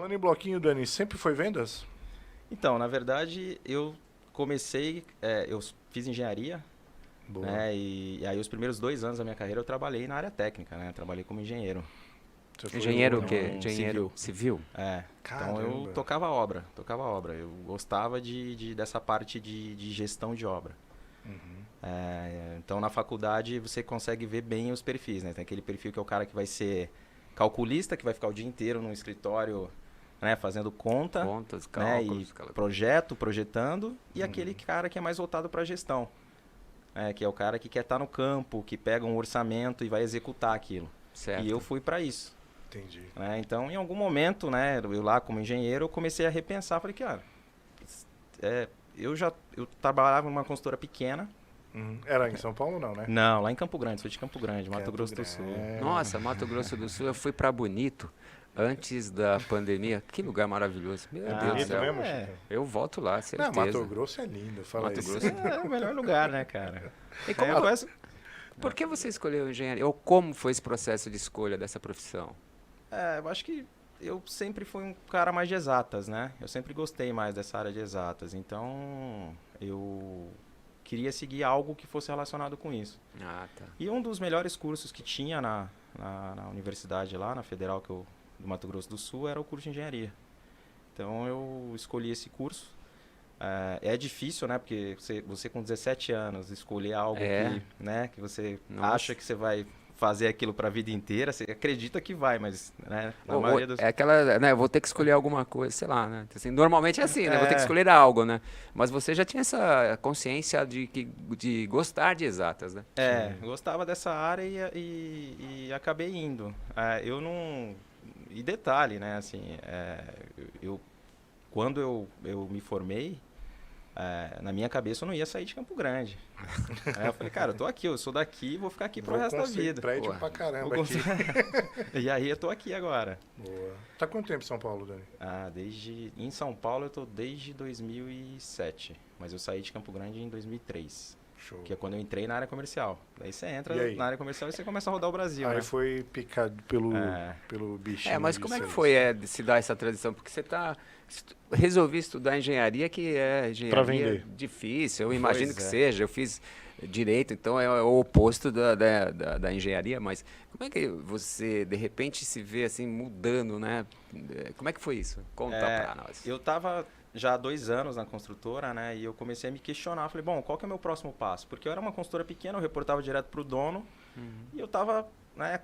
Falando em bloquinho, Dani, sempre foi vendas? Então, na verdade, eu comecei, eu fiz engenharia, Boa. né? E aí os primeiros 2 anos da minha carreira eu trabalhei na área técnica, né? Trabalhei como engenheiro. Você foi Engenheiro o Então, quê? Engenheiro civil? Então eu Caramba. tocava obra. Eu gostava dessa parte de gestão de obra. Uhum. Então na faculdade você consegue ver bem os perfis, né? Tem aquele perfil que é o cara que vai ser calculista, que vai ficar o dia inteiro no escritório, né? Fazendo conta, Contas, né? cálculos. Projetando, e aquele cara que é mais voltado para gestão, que é o cara que quer estar no campo, que pega um orçamento e vai executar aquilo. Certo. E eu fui para isso. Entendi. Então, em algum momento, né, eu lá como engenheiro, eu comecei a repensar. Falei, cara, eu trabalhava numa consultora pequena. Uhum. Era em São Paulo, não, né? Não, lá em Campo Grande, sou de Campo Grande, Mato Campo Grosso do Sul. Grande. Nossa, Mato Grosso do Sul, eu fui pra Bonito antes da pandemia. Que lugar maravilhoso. Meu Deus do Bonito céu. mesmo, é. Chico? Eu volto lá, Não, certeza. Mato Grosso é lindo, fala Mato isso. Grosso. É o melhor lugar, né, cara? E como- Por que É. você escolheu engenharia? Ou como foi esse processo de escolha dessa profissão? Eu acho que eu sempre fui um cara mais de exatas, né? Eu sempre gostei mais dessa área de exatas. Então, eu queria seguir algo que fosse relacionado com isso. Ah, tá. E um dos melhores cursos que tinha na universidade lá, na Federal do Mato Grosso do Sul, era o curso de engenharia. Então, eu escolhi esse curso. É difícil, né? Porque você com 17 anos escolher algo que você Nossa. acha que você vai fazer aquilo para a vida inteira, você acredita que vai, mas né, na Ou- maioria dos... É aquela, né, eu vou ter que escolher alguma coisa, sei lá, né? Assim, normalmente é assim, né? Vou ter que escolher algo, né? Mas você já tinha essa consciência de gostar de exatas, né? Gostava dessa área e acabei indo. Eu não... E detalhe, né? Assim, quando eu me formei, na minha cabeça eu não ia sair de Campo Grande. Eu falei, cara, eu tô aqui, eu sou daqui e vou ficar aqui pro resto da vida. Prédio Porra. pra caramba Vou aqui. E aí eu tô aqui agora. Boa. Tá quanto tempo em São Paulo, Dani? Em São Paulo eu tô desde 2007, mas eu saí de Campo Grande em 2003, Show. que é quando eu entrei na área comercial. Daí você entra E aí? na área comercial e você começa a rodar o Brasil, Aí né? foi picado pelo bichinho. Mas de como é que serviço. foi de se dar essa transição? Porque você resolvi estudar engenharia, que é engenharia vender. difícil, eu imagino Pois que é. seja. Eu fiz direito, então é o oposto da engenharia, mas como é que você, de repente, se vê assim, mudando, né? Como é que foi isso? Conta pra nós. Eu tava já há 2 anos na construtora, né? E eu comecei a me questionar. Falei, bom, qual que é o meu próximo passo? Porque eu era uma construtora pequena, eu reportava direto pro dono. E eu tava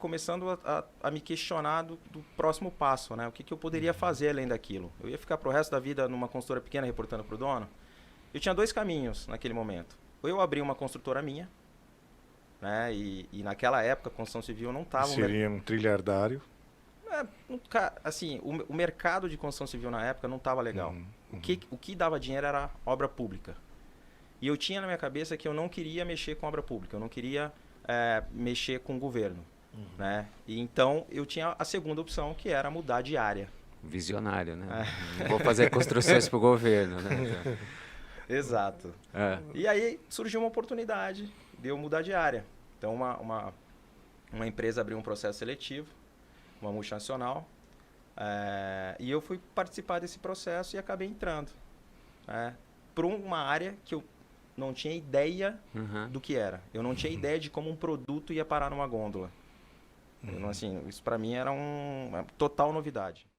começando a me questionar do próximo passo, né? O que eu poderia fazer além daquilo? Eu ia ficar pro resto da vida numa construtora pequena reportando pro dono? Eu tinha 2 caminhos naquele momento. Ou eu abri uma construtora minha, né? E naquela época a construção civil não estava... Seria um trilhardário. Assim, o mercado de construção civil na época não estava legal. Uhum. O que dava dinheiro era obra pública. E eu tinha na minha cabeça que eu não queria mexer com obra pública, eu não queria mexer com o governo. Né? E então eu tinha a segunda opção, que era mudar de área. Visionário, né? Não vou fazer construções pro governo, né? Exato. E aí surgiu uma oportunidade de eu mudar de área. Então uma empresa abriu um processo seletivo, uma multinacional, e eu fui participar desse processo e acabei entrando para uma área que eu não tinha ideia do que era. Eu não tinha ideia de como um produto ia parar numa gôndola. Assim, isso para mim era uma total novidade.